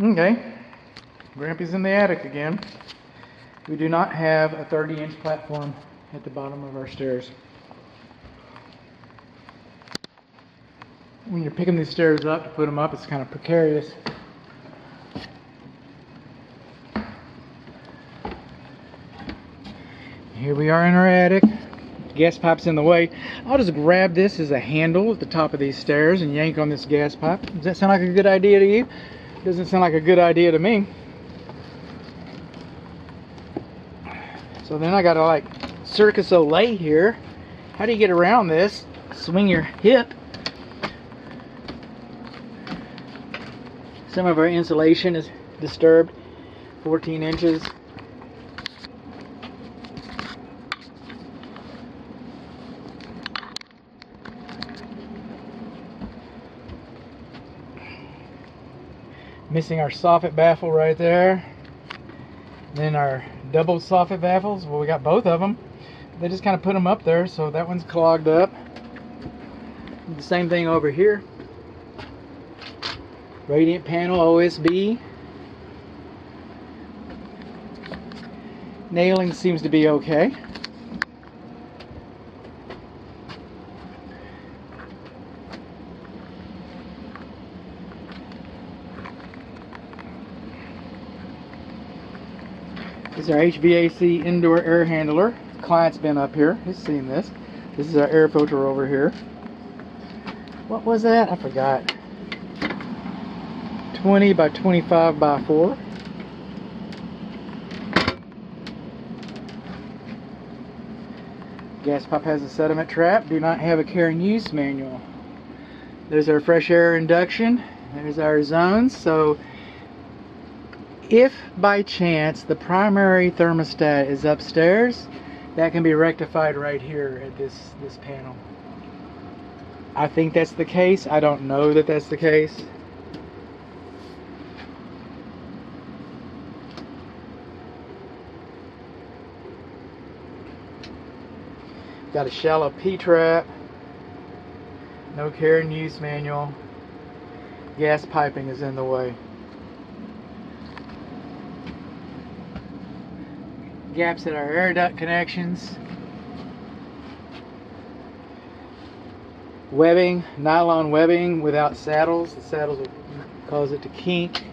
Okay, Grampy's in the attic again. We do not have a 30-inch platform at the bottom of our stairs. When you're picking these stairs up to put them up, it's kind of precarious. Here we are in our attic. Gas pipe's in the way. I'll just grab this as a handle at the top of these stairs and yank on this gas pipe. Does that sound like a good idea to you? Doesn't sound like a good idea to me. So then I gotta like Circus Olay here. How do you get around this? Swing your hip. Some of our insulation is disturbed. 14 inches. Missing our soffit baffle right there. Then our double soffit baffles, well, we got both of them. They just kind of put them up there, so that one's clogged up. The same thing over here. Radiant panel OSB. Nailing seems to be okay. This is our HVAC indoor air handler. The client's been up here. He's seen this. This is our air filter over here. What was that? I forgot. 20 by 25 by 4. Gas pipe has a sediment trap. Do not have a care and use manual. There's our fresh air induction. There's our zones. So if by chance the primary thermostat is upstairs, that can be rectified right here at this panel. I think that's the case. I don't know that that's the case. Got a shallow P-trap. No care and use manual. Gas piping is in the way. Gaps at our air duct connections. Webbing, nylon webbing without saddles. The saddles will cause it to kink.